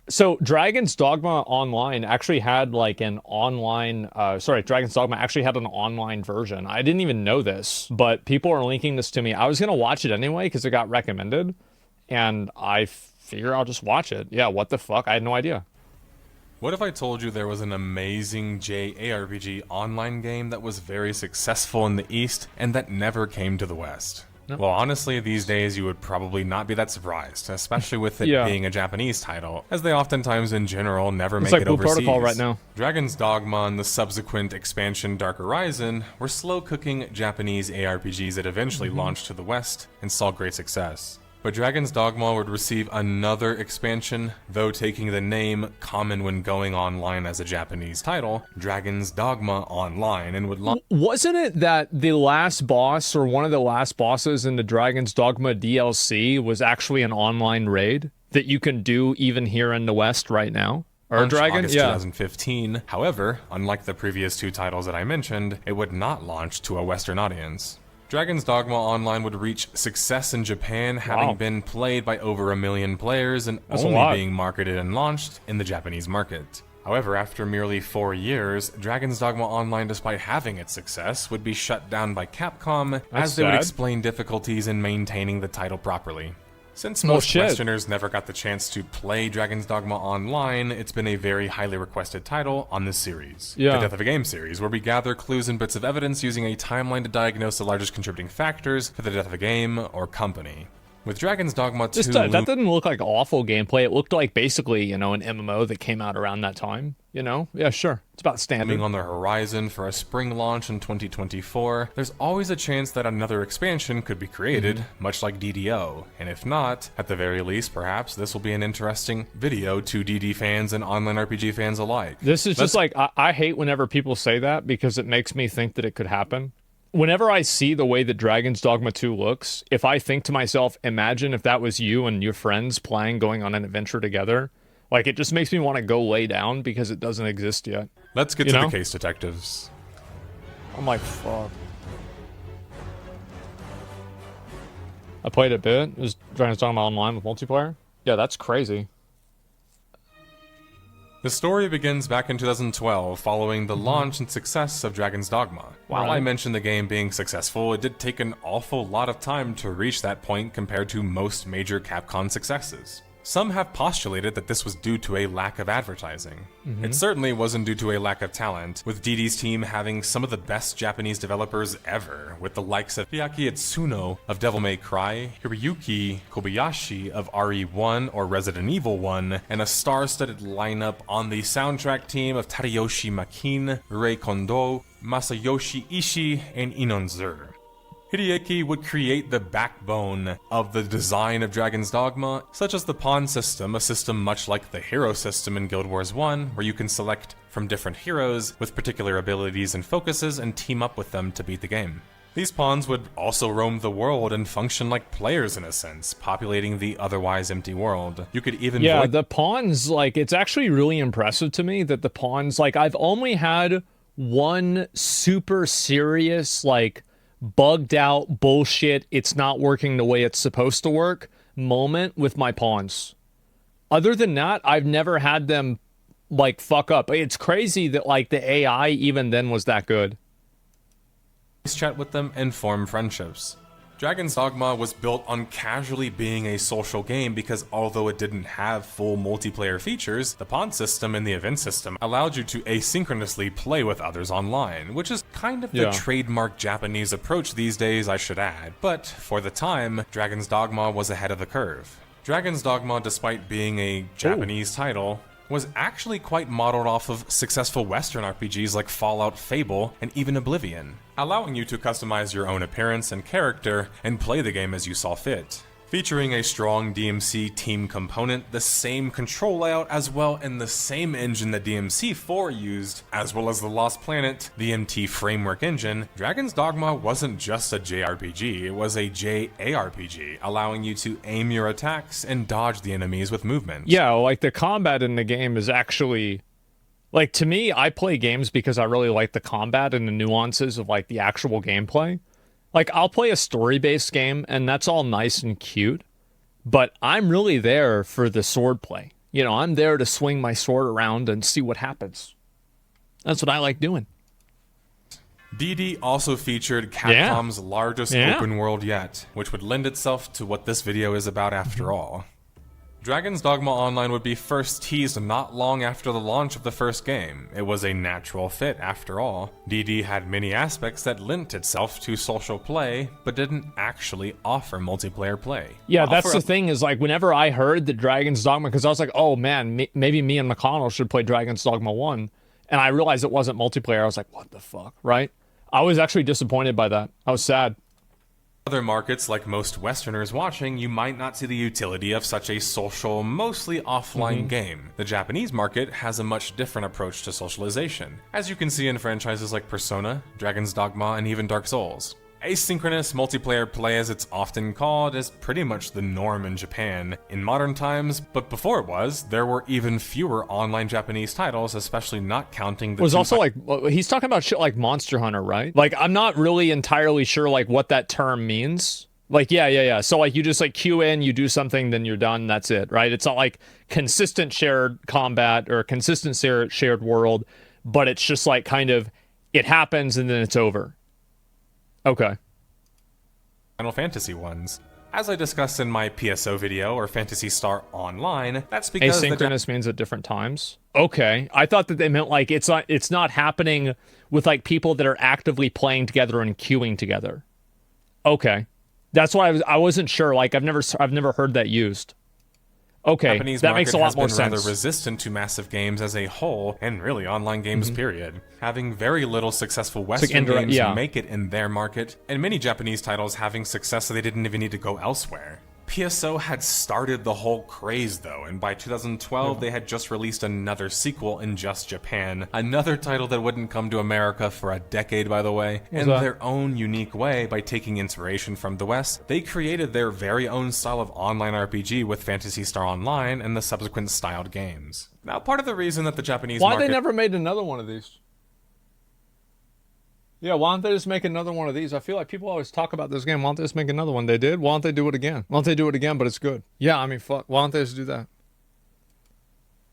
So Dragon's Dogma Online actually had like an online Dragon's Dogma actually had an online version. I didn't even know this, but people are linking this to me. I was gonna watch it anyway because it got recommended, and I figure I'll just watch it. Yeah, what the fuck? I had no idea. What if I told you there was an amazing JARPG online game that was very successful in the East and that never came to the West? No. Well, honestly, these days you would probably not be that surprised, especially with it Yeah. being a Japanese title, as they oftentimes in general never It's make like it Blue overseas. Protocol right now. Dragon's Dogma and the subsequent expansion Dark Horizon were slow-cooking Japanese ARPGs that eventually launched to the West and saw great success. But Dragon's Dogma would receive another expansion, though taking the name common when going online as a Japanese title, Dragon's Dogma Online, and would launch. Wasn't it that the last boss or one of the last bosses in the Dragon's Dogma DLC was actually an online raid that you can do even here in the West right now? Or Dragon? August Yeah. 2015. However, unlike the previous two titles that I mentioned, it would not launch to a Western audience. Dragon's Dogma Online would reach success in Japan, having Wow. been played by over 1 million players and That's a only lot. being marketed and launched in the Japanese market. However, after merely 4 years, Dragon's Dogma Online, despite having its success, would be shut down by Capcom as they would sad. explain difficulties in maintaining the title properly. Since Well, most shit. Westerners never got the chance to play Dragon's Dogma Online, it's been a very highly requested title on this series. Yeah. The Death of a Game series, where we gather clues and bits of evidence using a timeline to diagnose the largest contributing factors for the death of a game or company. With Dragon's Dogma 2... That didn't look like awful gameplay. It looked like basically, an MMO that came out around that time. Yeah, sure. It's about standard. Coming on the horizon for a spring launch in 2024, there's always a chance that another expansion could be created, much like DDO. And if not, at the very least, perhaps this will be an interesting video to DD fans and online RPG fans alike. This is just like, I hate whenever people say that because it makes me think that it could happen. Whenever I see the way that Dragon's Dogma 2 looks, if I think to myself, imagine if that was you and your friends playing, going on an adventure together, like it just makes me want to go lay down because it doesn't exist yet. Let's get You to know? the case detectives. I'm like, fuck. I played a bit. It was Dragon's Dogma Online with multiplayer. Yeah, that's crazy. The story begins back in 2012, following the launch and success of Dragon's Dogma. While Wow. I mentioned the game being successful, it did take an awful lot of time to reach that point compared to most major Capcom successes. Some have postulated that this was due to a lack of advertising. It certainly wasn't due to a lack of talent, with DD's team having some of the best Japanese developers ever, with the likes of Hideaki Itsuno of Devil May Cry, Hiroyuki Kobayashi of RE1 or Resident Evil 1, and a star-studded lineup on the soundtrack team of Tadayoshi Makin, Rei Kondo, Masayoshi Ishii, and Inonzer. Hideaki would create the backbone of the design of Dragon's Dogma, such as the pawn system, a system much like the hero system in Guild Wars 1, where you can select from different heroes with particular abilities and focuses and team up with them to beat the game. These pawns would also roam the world and function like players in a sense, populating the otherwise empty world. You could even Yeah, the pawns, like, it's actually really impressive to me that the pawns, like, I've only had one super serious, like, bugged out bullshit, it's not working the way it's supposed to work moment with my pawns. Other than that, I've never had them like fuck up. It's crazy that like the AI even then was that good. chat with them and form friendships. Dragon's Dogma was built on casually being a social game because although it didn't have full multiplayer features, the pawn system and the event system allowed you to asynchronously play with others online, which is kind of the Yeah. trademark Japanese approach these days, I should add. But for the time, Dragon's Dogma was ahead of the curve. Dragon's Dogma, despite being a Japanese title, was actually quite modeled off of successful Western RPGs like Fallout, Fable, and even Oblivion, allowing you to customize your own appearance and character and play the game as you saw fit. Featuring a strong DMC team component, the same control layout as well, and the same engine that DMC4 used, as well as the Lost Planet, the MT framework engine, Dragon's Dogma wasn't just a JRPG, it was a JARPG, allowing you to aim your attacks and dodge the enemies with movement. Yeah, like the combat in the game is actually like, to me, I play games because I really like the combat and the nuances of like the actual gameplay. Like, I'll play a story-based game, and that's all nice and cute, but I'm really there for the swordplay. You know, I'm there to swing my sword around and see what happens. That's what I like doing. DD also featured Capcom's largest open world yet, which would lend itself to what this video is about after all. Dragon's Dogma Online would be first teased not long after the launch of the first game. It was a natural fit after all. DD had many aspects that lent itself to social play, but didn't actually offer multiplayer play. Yeah, that's the thing is like whenever I heard the Dragon's Dogma, because I was like, oh man, maybe me and McConnell should play Dragon's Dogma 1. And I realized it wasn't multiplayer. I was like, what the fuck, right? I was actually disappointed by that. I was sad. Other markets, like most Westerners watching, you might not see the utility of such a social, mostly offline game. The Japanese market has a much different approach to socialization, as you can see in franchises like Persona, Dragon's Dogma, and even Dark Souls. Asynchronous multiplayer play, as it's often called, is pretty much the norm in Japan in modern times, but before it was, there were even fewer online Japanese titles, especially not counting the... It was also like, he's talking about shit like Monster Hunter, right? Like, I'm not really entirely sure like what that term means. Like, yeah. So like you just like queue in, you do something, then you're done, that's it, right? It's not like consistent shared combat or consistent shared world, but it's just like kind of, it happens and then it's over. Okay. Final Fantasy ones. As I discussed in my PSO video, or Phantasy Star Online, that's because asynchronous means at different times. Okay. I thought that they meant like it's not happening with like people that are actively playing together and queuing together. Okay. That's why I wasn't sure. Like I've never heard that used. Okay, Japanese that makes a lot more sense. Rather resistant to massive games as a whole, and really online games period. Having very little successful Western games make it in their market, and many Japanese titles having success so they didn't even need to go elsewhere. PSO had started the whole craze though, and by 2012 they had just released another sequel in just Japan, another title that wouldn't come to America for a decade, by the way. In their own unique way, by taking inspiration from the West, they created their very own style of online RPG with Phantasy Star Online and the subsequent styled games. Now, part of the reason that the Japanese market... Why they never made another one of these? Yeah, why don't they just make another one of these? I feel like people always talk about this game. Why don't they just make another one? They did. Why don't they do it again? Why don't they do it again, but it's good? Yeah, I mean, fuck. Why don't they just do that?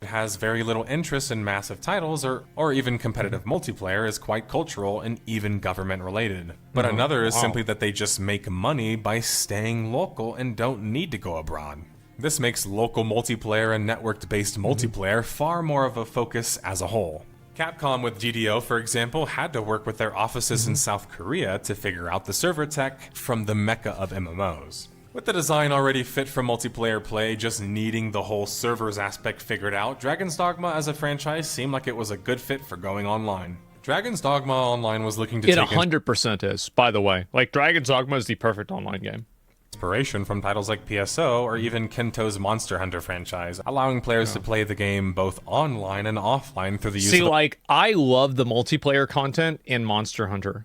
It has very little interest in massive titles or even competitive multiplayer, is quite cultural and even government related. But another is simply that they just make money by staying local and don't need to go abroad. This makes local multiplayer and networked-based multiplayer far more of a focus as a whole. Capcom with GDO, for example, had to work with their offices in South Korea to figure out the server tech from the mecca of MMOs. With the design already fit for multiplayer play, just needing the whole servers aspect figured out, Dragon's Dogma as a franchise seemed like it was a good fit for going online. Dragon's Dogma Online was looking to take... It 100% is, by the way. Like, Dragon's Dogma is the perfect online game. Inspiration from titles like PSO or even Kento's Monster Hunter franchise, allowing players to play the game both online and offline through the use of... like, I love the multiplayer content in Monster Hunter.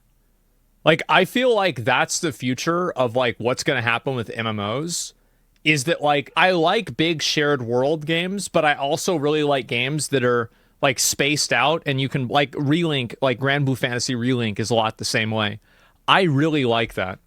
Like, I feel like that's the future of, like, what's going to happen with MMOs, is that, like, I like big shared world games, but I also really like games that are, like, spaced out, and you can, like, relink, like, Grand Blue Fantasy Relink is a lot the same way. I really like that.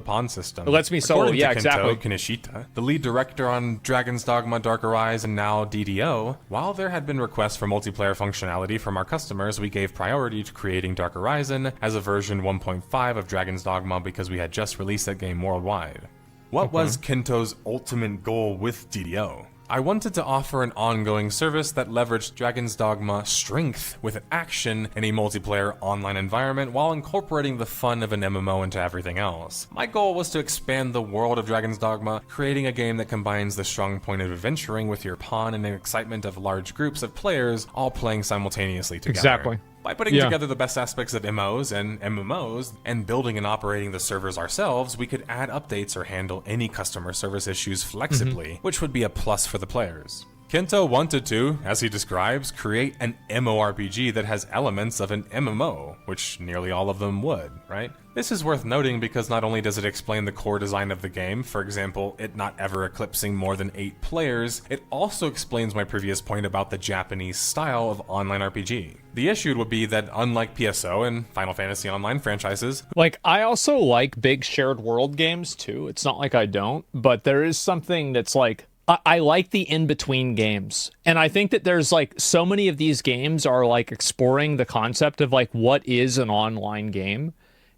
Pawn system. It lets me solo, yeah, exactly. Kaneshita, the lead director on Dragon's Dogma, Dark Arise, and now DDO, while there had been requests for multiplayer functionality from our customers, we gave priority to creating Dark Horizon as a version 1.5 of Dragon's Dogma because we had just released that game worldwide. What was Kento's ultimate goal with DDO? I wanted to offer an ongoing service that leveraged Dragon's Dogma strength with action in a multiplayer online environment while incorporating the fun of an MMO into everything else. My goal was to expand the world of Dragon's Dogma, creating a game that combines the strong point of adventuring with your pawn and the excitement of large groups of players all playing simultaneously together. Exactly. By putting together the best aspects of MOs and MMOs and building and operating the servers ourselves, we could add updates or handle any customer service issues flexibly, which would be a plus for the players. Kento wanted to, as he describes, create an MMORPG that has elements of an MMO, which nearly all of them would, right? This is worth noting because not only does it explain the core design of the game, for example, it not ever eclipsing more than 8 players, it also explains my previous point about the Japanese style of online RPG. The issue would be that unlike PSO and Final Fantasy Online franchises... Like, I also like big shared world games too. It's not like I don't, but there is something that's like... I like the in-between games. And I think that there's like so many of these games are like exploring the concept of like what is an online game.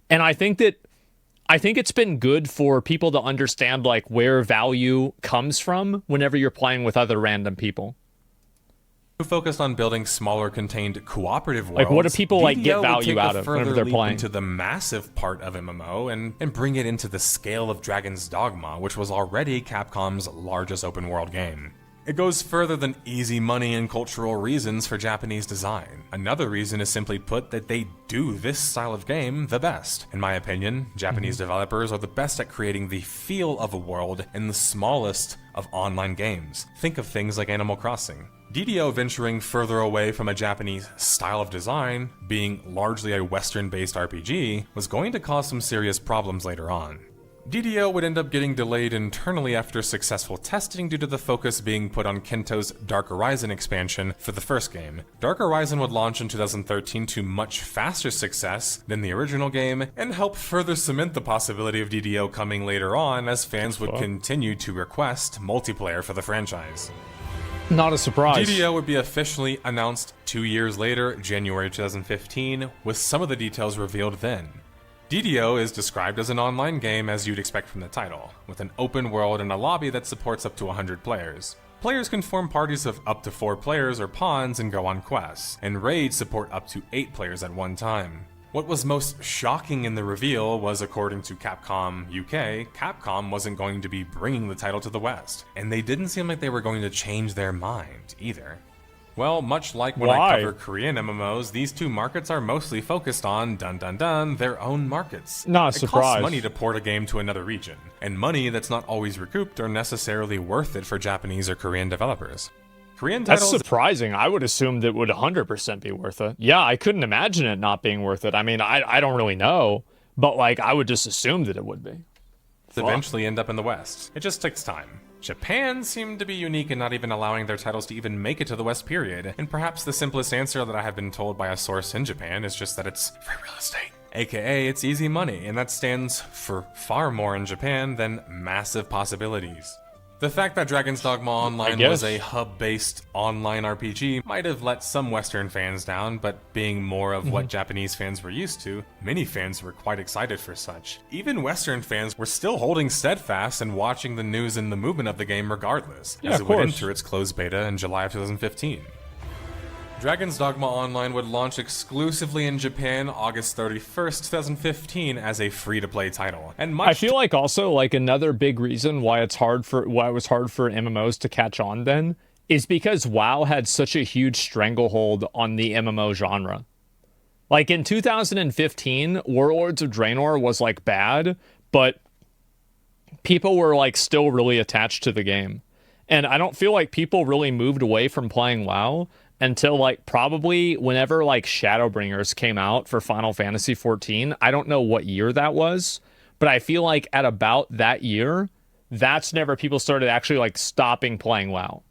And I think it's been good for people to understand like where value comes from whenever you're playing with other random people. Who focused on building smaller, contained, cooperative worlds. Like, what do people like get DDO value out of whenever they're playing? Into the massive part of MMO and bring it into the scale of Dragon's Dogma, which was already Capcom's largest open world game. It goes further than easy money and cultural reasons for Japanese design. Another reason is simply put that they do this style of game the best. In my opinion, Japanese developers are the best at creating the feel of a world in the smallest of online games. Think of things like Animal Crossing. DDO venturing further away from a Japanese style of design, being largely a Western-based RPG, was going to cause some serious problems later on. DDO would end up getting delayed internally after successful testing due to the focus being put on Kento's Dark Horizon expansion for the first game. Dark Horizon would launch in 2013 to much faster success than the original game, and help further cement the possibility of DDO coming later on as fans would continue to request multiplayer for the franchise. Not a surprise. DDO would be officially announced 2 years later, January 2015, with some of the details revealed then. DDO is described as an online game as you'd expect from the title, with an open world and a lobby that supports up to 100 players. Players can form parties of up to 4 players or pawns and go on quests, and raids support up to 8 players at one time. What was most shocking in the reveal was, according to Capcom UK, Capcom wasn't going to be bringing the title to the West, and they didn't seem like they were going to change their mind either. Well, much like when I cover Korean MMOs, these two markets are mostly focused on, their own markets. Not a surprise. It costs money to port a game to another region, and money that's not always recouped or necessarily worth it for Japanese or Korean developers. Korean titles... That's surprising. I would assume that would 100% be worth it. Yeah, I couldn't imagine it not being worth it. I mean, I don't really know, but like I would just assume that it would be. Eventually end up in the West. It just takes time. Japan seemed to be unique in not even allowing their titles to even make it to the West period, and perhaps the simplest answer that I have been told by a source in Japan is just that it's free real estate. AKA, it's easy money, and that stands for far more in Japan than massive possibilities. The fact that Dragon's Dogma Online was a hub-based online RPG might have let some Western fans down, but being more of what Japanese fans were used to, many fans were quite excited for such. Even Western fans were still holding steadfast and watching the news and the movement of the game regardless, as it would enter its closed beta in July of 2015. Dragon's Dogma Online would launch exclusively in Japan August 31st, 2015 as a free-to-play title. And I feel like also like another big reason why it was hard for MMOs to catch on then is because WoW had such a huge stranglehold on the MMO genre. Like in 2015, Warlords of Draenor was like bad, but people were like still really attached to the game. And I don't feel like people really moved away from playing WoW until like probably whenever like Shadowbringers came out for Final Fantasy XIV. I don't know what year that was, but I feel like at about that year, that's whenever people started actually like stopping playing WoW.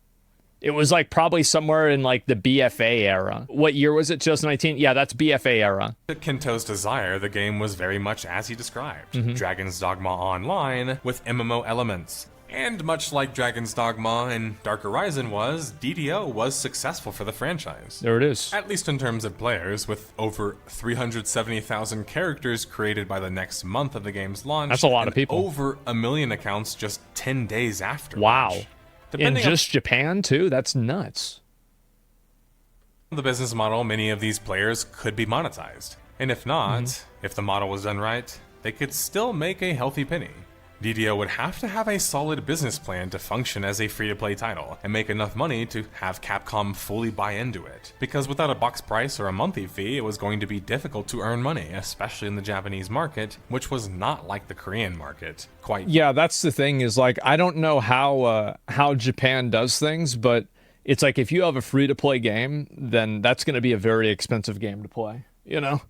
It was like probably somewhere in like the BFA era. What year was it? 2019? Yeah, that's BFA era. At Kento's desire, the game was very much as he described. Dragon's Dogma Online with MMO elements. And much like Dragon's Dogma and Dark Horizon was, DDO was successful for the franchise. There it is. At least in terms of players, with over 370,000 characters created by the next month of the game's launch. That's a lot of people. Over 1 million accounts just 10 days after Wow. launch. In just Japan, too? That's nuts. The business model, many of these players could be monetized. And if not, if the model was done right, they could still make a healthy penny. DDO would have to have a solid business plan to function as a free-to-play title, and make enough money to have Capcom fully buy into it. Because without a box price or a monthly fee, it was going to be difficult to earn money, especially in the Japanese market, which was not like the Korean market. Yeah, that's the thing, is like, I don't know how Japan does things, but it's like if you have a free-to-play game, then that's going to be a very expensive game to play, you know?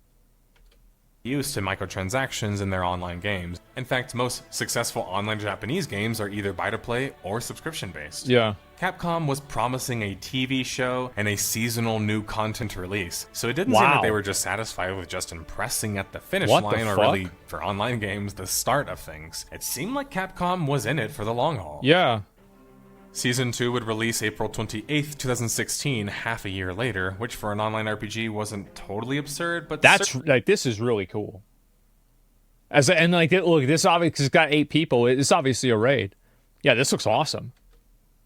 Used to microtransactions in their online games. In fact, most successful online Japanese games are either buy-to-play or subscription-based. Yeah. Capcom was promising a TV show and a seasonal new content release, so it didn't seem like they were just satisfied with just impressing at the finish line, or really, for online games, the start of things. It seemed like Capcom was in it for the long haul. Yeah. Season 2 would release April 28th, 2016, half a year later, which for an online RPG wasn't totally absurd, but that's like, this is really cool. And like, look, this obviously has got 8 people. It's obviously a raid. Yeah, this looks awesome.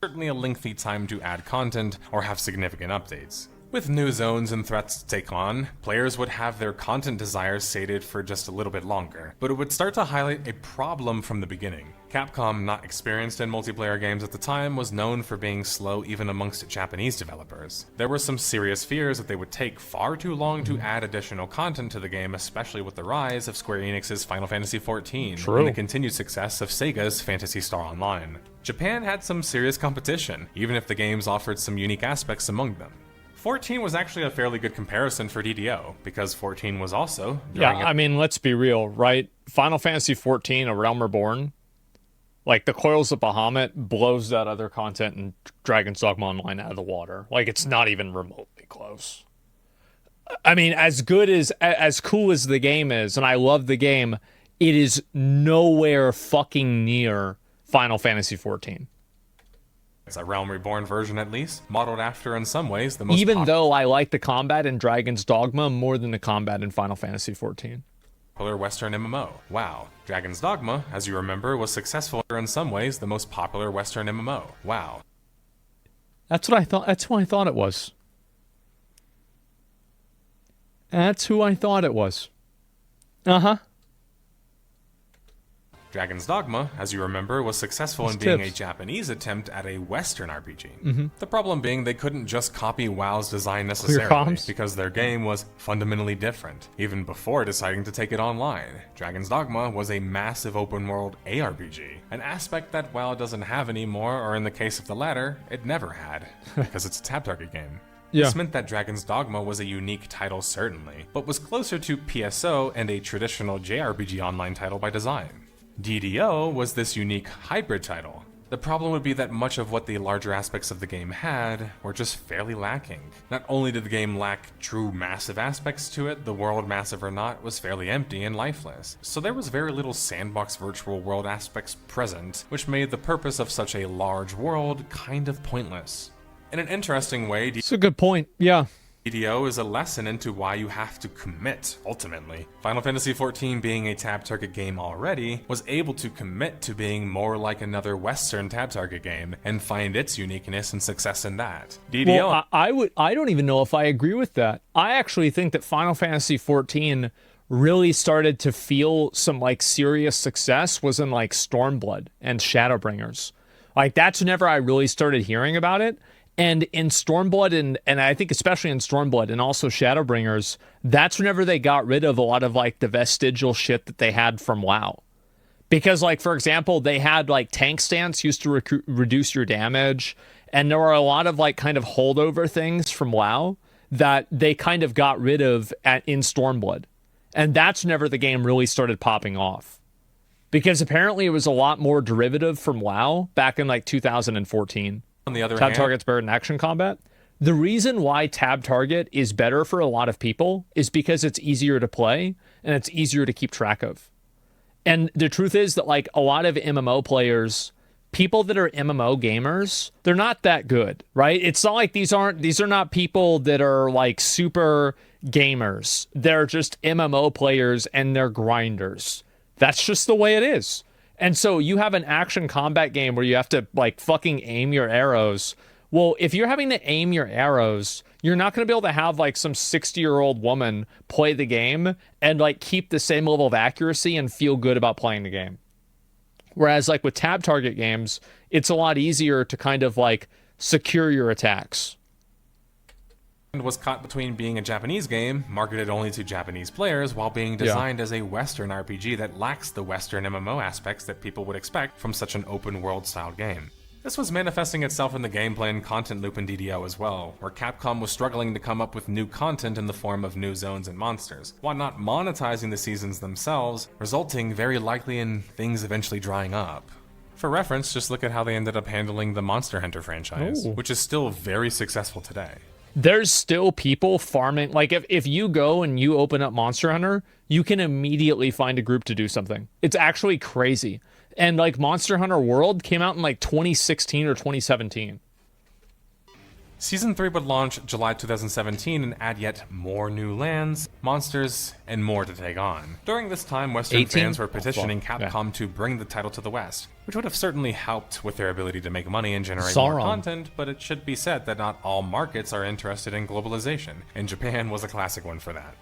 Certainly a lengthy time to add content or have significant updates. With new zones and threats to take on, players would have their content desires sated for just a little bit longer, but it would start to highlight a problem from the beginning. Capcom, not experienced in multiplayer games at the time, was known for being slow even amongst Japanese developers. There were some serious fears that they would take far too long to add additional content to the game, especially with the rise of Square Enix's Final Fantasy XIV and the continued success of Sega's Phantasy Star Online. Japan had some serious competition, even if the games offered some unique aspects among them. 14 was actually a fairly good comparison for DDO, because 14 was also... I mean, let's be real, right? Final Fantasy XIV, A Realm Reborn, like, the Coils of Bahamut blows that other content in Dragon's Dogma Online out of the water. Like, it's not even remotely close. I mean, as cool as the game is, and I love the game, it is nowhere fucking near Final Fantasy XIV. It's a Realm Reborn version, at least, modeled after in some ways the most Even though I like the combat in Dragon's Dogma more than the combat in Final Fantasy XIV. Popular Western MMO. WoW. Dragon's Dogma, as you remember, was successful in some ways the most popular Western MMO. WoW. That's what I thought. That's who I thought it was. That's who I thought it was. Uh-huh. Dragon's Dogma, as you remember, was successful in being a Japanese attempt at a Western RPG. The problem being they couldn't just copy WoW's design necessarily, because their game was fundamentally different, even before deciding to take it online. Dragon's Dogma was a massive open-world ARPG, an aspect that WoW doesn't have anymore, or in the case of the latter, it never had, because it's a tab target game. This meant that Dragon's Dogma was a unique title certainly, but was closer to PSO and a traditional JRPG online title by design. DDO was this unique hybrid title. The problem would be that much of what the larger aspects of the game had were just fairly lacking. Not only did the game lack true massive aspects to it, the world, massive or not, was fairly empty and lifeless. So there was very little sandbox virtual world aspects present, which made the purpose of such a large world kind of pointless. In an interesting way, it's a good point, yeah. DDO is a lesson into why you have to commit, ultimately. Final Fantasy XIV, being a tab target game already, was able to commit to being more like another Western tab target game, and find its uniqueness and success in that. DDO... Well, I don't even know if I agree with that. I actually think that Final Fantasy XIV really started to feel some, like, serious success was in, like, Stormblood and Shadowbringers. Like, that's whenever I really started hearing about it. And in Stormblood, and I think especially in Stormblood and also Shadowbringers, that's whenever they got rid of a lot of, like, the vestigial shit that they had from WoW. Because, like, for example, they had, like, tank stance used to reduce your damage, and there were a lot of, like, kind of holdover things from WoW that they kind of got rid of in Stormblood. And that's whenever the game really started popping off. Because apparently it was a lot more derivative from WoW back in, like, 2014. On the other Tab hand, target's better than action combat. The reason why tab target is better for a lot of people is because it's easier to play and it's easier to keep track of. And the truth is that, like, a lot of MMO players, people that are MMO gamers, they're not that good, right? It's not like these are not people that are, like, super gamers. They're just MMO players and they're grinders. That's just the way it is. And so you have an action combat game where you have to, like, fucking aim your arrows. Well, if you're having to aim your arrows, you're not going to be able to have, like, some 60-year-old woman play the game and, like, keep the same level of accuracy and feel good about playing the game. Whereas, like, with tab target games, it's a lot easier to kind of, like, secure your attacks. Was caught between being a Japanese game, marketed only to Japanese players, while being designed as a Western RPG that lacks the Western MMO aspects that people would expect from such an open-world style game. This was manifesting itself in the gameplay and content loop in DDO as well, where Capcom was struggling to come up with new content in the form of new zones and monsters, while not monetizing the seasons themselves, resulting very likely in things eventually drying up. For reference, just look at how they ended up handling the Monster Hunter franchise, which is still very successful today. There's still people farming. Like, if you go and you open up Monster Hunter, you can immediately find a group to do something. It's actually crazy. And like Monster Hunter World came out in like 2016 or 2017. Season 3 would launch July 2017 and add yet more new lands, monsters, and more to take on. During this time, Western fans were petitioning Capcom to bring the title to the West, which would have certainly helped with their ability to make money and generate more content, but it should be said that not all markets are interested in globalization, and Japan was a classic one for that.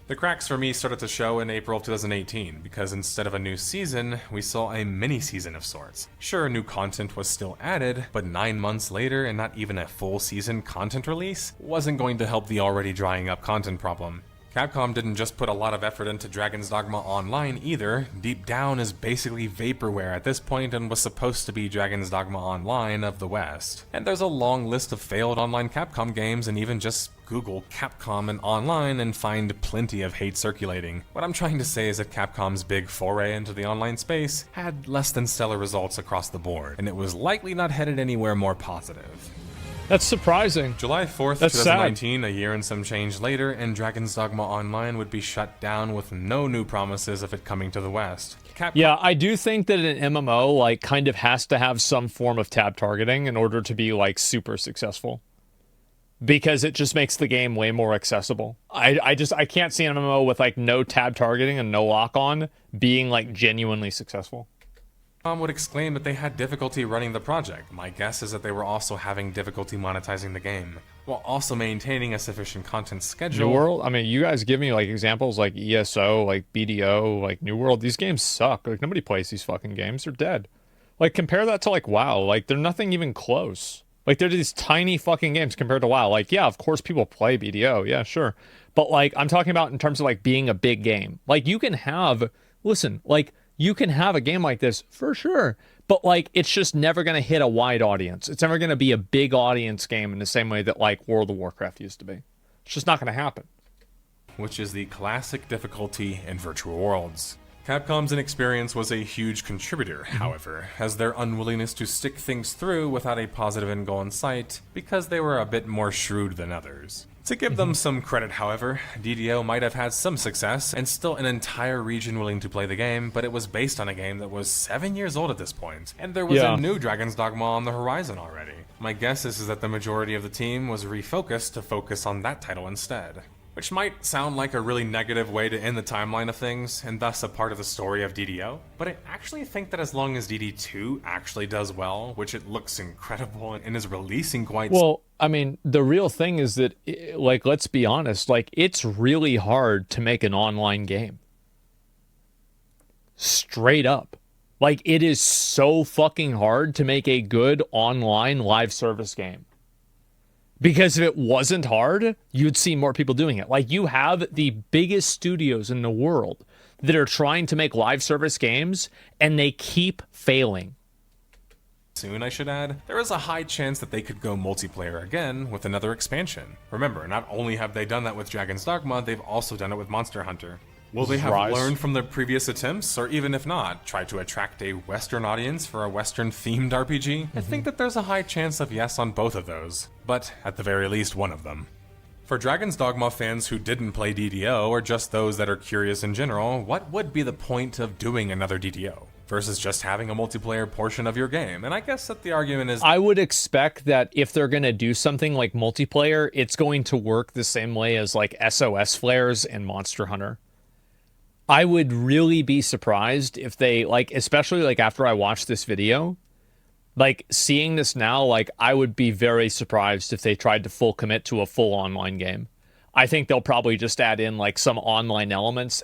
The cracks for me started to show in April of 2018, because instead of a new season, we saw a mini-season of sorts. Sure, new content was still added, but 9 months later and not even a full season content release wasn't going to help the already drying up content problem. Capcom didn't just put a lot of effort into Dragon's Dogma Online either. Deep Down is basically vaporware at this point and was supposed to be Dragon's Dogma Online of the West. And there's a long list of failed online Capcom games, and even just Google Capcom and online and find plenty of hate circulating. What I'm trying to say is that Capcom's big foray into the online space had less than stellar results across the board, and it was likely not headed anywhere more positive. That's surprising. July 4th, 2019, a year and some change later, and Dragon's Dogma Online would be shut down with no new promises of it coming to the West. Yeah, I do think that an MMO like kind of has to have some form of tab targeting in order to be like super successful, because it just makes the game way more accessible. I can't see an MMO with like no tab targeting and no lock on being like genuinely successful. Would exclaim that they had difficulty running the project. My guess is that they were also having difficulty monetizing the game, while also maintaining a sufficient content schedule. New World? I mean, you guys give me like examples like ESO, like BDO, like New World. These games suck. Like nobody plays these fucking games. They're dead. Like compare that to like WoW. Like they're nothing even close. Like they're these tiny fucking games compared to WoW. Like yeah, of course people play BDO. Yeah, sure. But like I'm talking about in terms of like being a big game. Like you can have, listen, like you can have a game like this for sure, but like it's just never going to hit a wide audience. It's never going to be a big audience game in the same way that like World of Warcraft used to be. It's just not going to happen. Which is the classic difficulty in virtual worlds. Capcom's inexperience was a huge contributor, however, as their unwillingness to stick things through without a positive end goal in sight, because they were a bit more shrewd than others. To give them some credit, however, DDO might have had some success and still an entire region willing to play the game, but it was based on a game that was 7 years old at this point, and there was a new Dragon's Dogma on the horizon already. My guess is that the majority of the team was refocused to focus on that title instead. Which might sound like a really negative way to end the timeline of things, and thus a part of the story of DDO, but I actually think that as long as DD2 actually does well, which it looks incredible and is releasing quite... Well, I mean, the real thing is that, like, let's be honest, like, it's really hard to make an online game. Straight up. Like, it is so fucking hard to make a good online live service game. Because if it wasn't hard, you'd see more people doing it. Like, you have the biggest studios in the world that are trying to make live service games, and they keep failing. Soon, I should add, there is a high chance that they could go multiplayer again with another expansion. Remember, not only have they done that with Dragon's Dogma, they've also done it with Monster Hunter. Will they have learned from their previous attempts, or even if not, try to attract a Western audience for a Western-themed RPG? I think that there's a high chance of yes on both of those, but at the very least one of them. For Dragon's Dogma fans who didn't play DDO, or just those that are curious in general, what would be the point of doing another DDO? Versus just having a multiplayer portion of your game. And I guess that the argument is... I would expect that if they're going to do something like multiplayer, it's going to work the same way as like SOS flares and Monster Hunter. I would really be surprised if they, like, especially like after I watched this video, like seeing this now, like I would be very surprised if they tried to full commit to a full online game. I think they'll probably just add in like some online elements.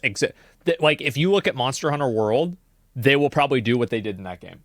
Like if you look at Monster Hunter World, they will probably do what they did in that game.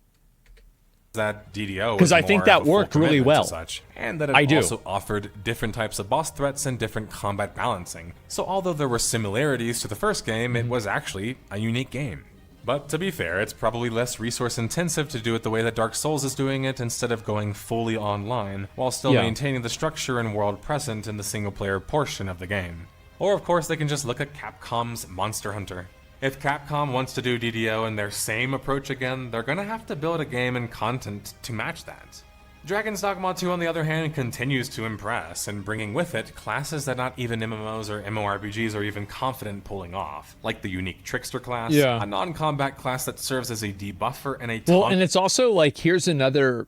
That DDO, because I think that worked really well, and that it also offered different types of boss threats and different combat balancing. So although there were similarities to the first game, it was actually a unique game. But to be fair, it's probably less resource intensive to do it the way that Dark Souls is doing it, instead of going fully online, while still maintaining the structure and world present in the single player portion of the game. Or of course they can just look at Capcom's Monster Hunter. If Capcom wants to do DDO in their same approach again, they're gonna have to build a game and content to match that. Dragon's Dogma 2, on the other hand, continues to impress, and bringing with it classes that not even MMOs or MMORPGs are even confident pulling off, like the unique Trickster class, a non-combat class that serves as a debuffer and a taunt. Well, and it's also like, here's another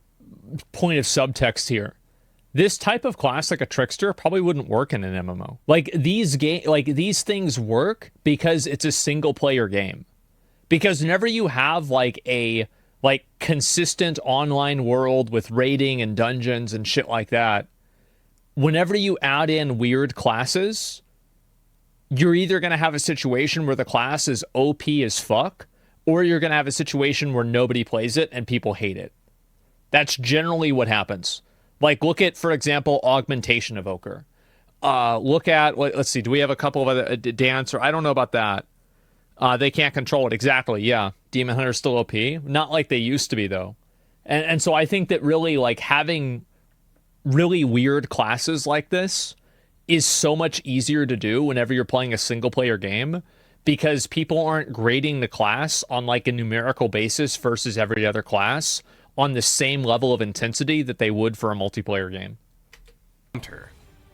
point of subtext here. This type of class, like a Trickster, probably wouldn't work in an MMO. Like these things work because it's a single player game. Because whenever you have like a consistent online world with raiding and dungeons and shit like that, whenever you add in weird classes, you're either going to have a situation where the class is OP as fuck, or you're going to have a situation where nobody plays it and people hate it. That's generally what happens. Like, look at, for example, Augmentation Evoker. Look at, let's see, do we have a couple of other, Dancer? I don't know about that. They can't control it. Exactly, yeah. Demon Hunter's still OP. Not like they used to be, though. And so I think that really, like, having really weird classes like this is so much easier to do whenever you're playing a single-player game, because people aren't grading the class on, like, a numerical basis versus every other class on the same level of intensity that they would for a multiplayer game.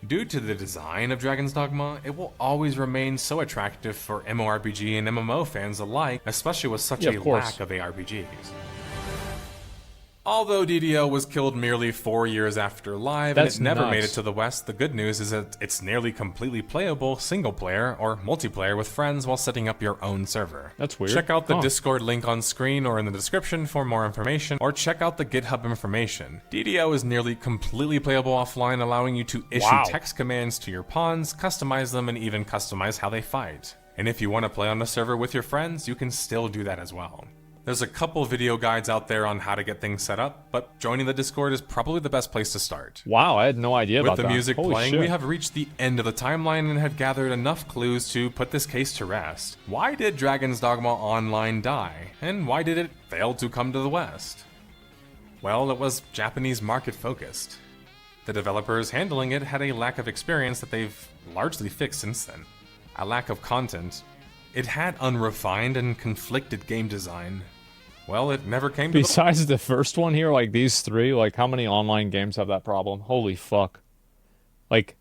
Due to the design of Dragon's Dogma, it will always remain so attractive for MMORPG and MMO fans alike, especially with such a lack of ARPGs. Although DDO was killed merely 4 years after live and it never made it to the West, the good news is that it's nearly completely playable single-player or multiplayer with friends while setting up your own server. That's weird. Check out the Discord link on screen or in the description for more information, or check out the GitHub information. DDO is nearly completely playable offline, allowing you to issue text commands to your pawns, customize them, and even customize how they fight. And if you want to play on a server with your friends, you can still do that as well. There's a couple video guides out there on how to get things set up, but joining the Discord is probably the best place to start. Wow, I had no idea about that. With the music playing, we have reached the end of the timeline and have gathered enough clues to put this case to rest. Why did Dragon's Dogma Online die? And why did it fail to come to the West? Well, it was Japanese market focused. The developers handling it had a lack of experience that they've largely fixed since then. A lack of content. It had unrefined and conflicted game design. Well, it never came to Besides the first one here, like these three, like how many online games have that problem? Holy fuck. Like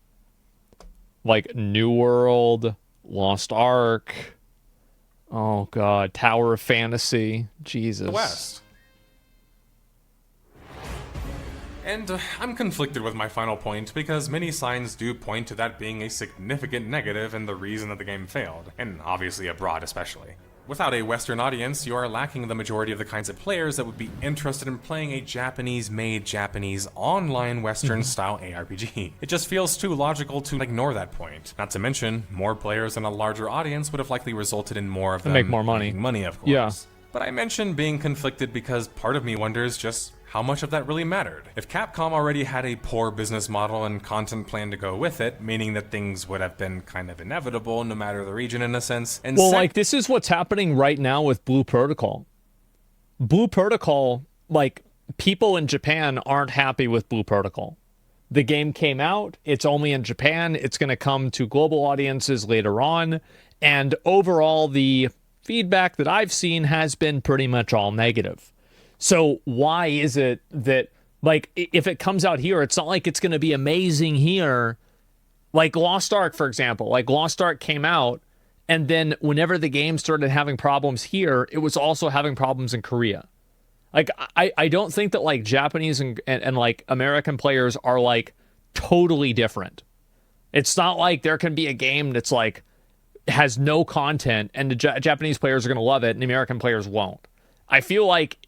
New World, Lost Ark, oh god, Tower of Fantasy, Jesus. The West. And I'm conflicted with my final point because many signs do point to that being a significant negative and the reason that the game failed, and obviously abroad especially. Without a Western audience, you are lacking the majority of the kinds of players that would be interested in playing a Japanese-made, Japanese online Western-style ARPG. It just feels too logical to ignore that point. Not to mention, more players and a larger audience would have likely resulted in more of them make more money. making money, of course. Yeah. But I mentioned being conflicted because part of me wonders just how much of that really mattered. If Capcom already had a poor business model and content plan to go with it, meaning that things would have been kind of inevitable no matter the region in a sense. And well, like this is what's happening right now with Blue Protocol. Blue Protocol, like people in Japan aren't happy with Blue Protocol. The game came out, it's only in Japan, it's going to come to global audiences later on, and overall the feedback that I've seen has been pretty much all negative. So why is it that, like, if it comes out here, it's not like it's going to be amazing here. Like Lost Ark, for example. Like Lost Ark came out, and then whenever the game started having problems here, it was also having problems in Korea. Like, I don't think that, like, Japanese and like, American players are, like, totally different. It's not like there can be a game that's, like, has no content, and the Japanese players are going to love it, and the American players won't. I feel like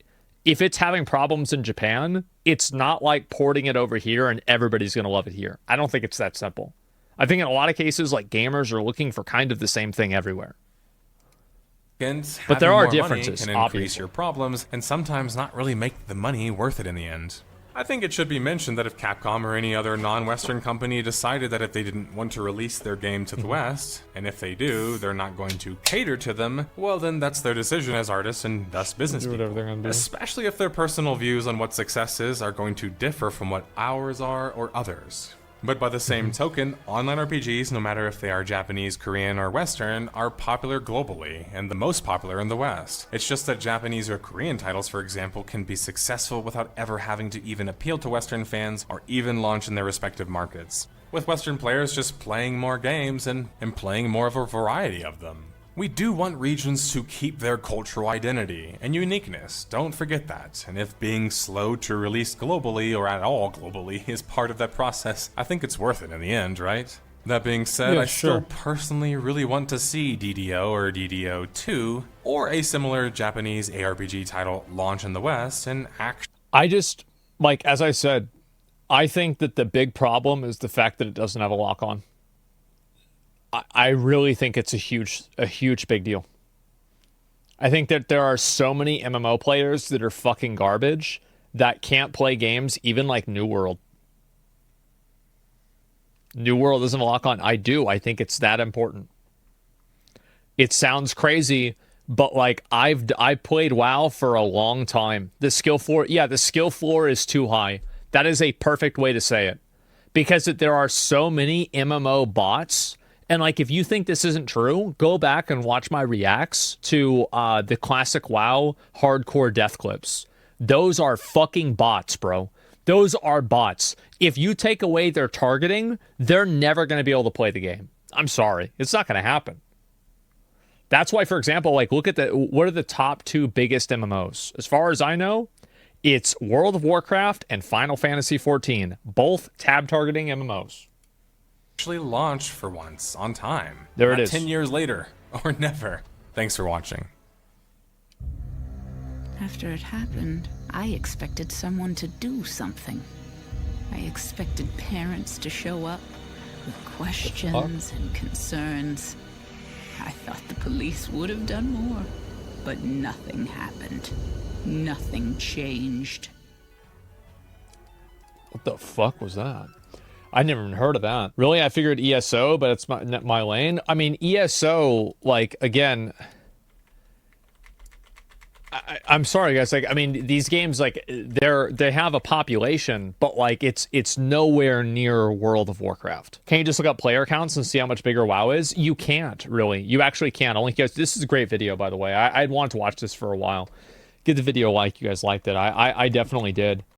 if it's having problems in Japan, it's not like porting it over here and everybody's going to love it here. I don't think it's that simple. I think in a lot of cases, like, gamers are looking for kind of the same thing everywhere. But there are differences, can increase your problems and sometimes not really make the money worth it in the end. I think it should be mentioned that if Capcom or any other non-Western company decided that if they didn't want to release their game to the West, and if they do, they're not going to cater to them, well then that's their decision as artists and thus business people. Especially if their personal views on what success is are going to differ from what ours are or others. But by the same token, online RPGs, no matter if they are Japanese, Korean, or Western, are popular globally, and the most popular in the West. It's just that Japanese or Korean titles, for example, can be successful without ever having to even appeal to Western fans or even launch in their respective markets, with Western players just playing more games and playing more of a variety of them. We do want regions to keep their cultural identity and uniqueness, don't forget that, and if being slow to release globally or at all globally is part of that process, I think it's worth it in the end, right? That being said, Yeah, I still sure. personally really want to see DDO or DDO 2 or a similar Japanese ARPG title launch in the West and I just, like, as I said, I think that the big problem is the fact that it doesn't have a lock on. I really think it's a huge big deal. I think that there are so many MMO players that are fucking garbage that can't play games even like New World. New World isn't a lock on. I do. I think it's that important. It sounds crazy, but like I played WoW for a long time. The skill floor is too high. That is a perfect way to say it. Because there are so many MMO bots. And like, if you think this isn't true, go back and watch my reacts to the classic WoW hardcore death clips. Those are fucking bots, bro. Those are bots. If you take away their targeting, they're never going to be able to play the game. I'm sorry. It's not going to happen. That's why, for example, like, look at what are the top two biggest MMOs? As far as I know, it's World of Warcraft and Final Fantasy XIV, both tab targeting MMOs. actually launch for once on time. There Not it is. 10 years later or never. Thanks for watching. After it happened, I expected someone to do something. I expected parents to show up with questions and concerns. I thought the police would have done more, but nothing happened. Nothing changed. What the fuck was that? I never even heard of that. Really? I figured ESO, but it's my lane. I mean, ESO, like, again, I'm sorry, guys. Like, I mean, these games, like, they have a population, but like, it's nowhere near World of Warcraft. Can you just look up player counts and see how much bigger WoW is? You can't, really. You actually can't. Only guys. This is a great video, by the way. I'd wanted to watch this for a while. Give the video a like. You guys liked it. I definitely did.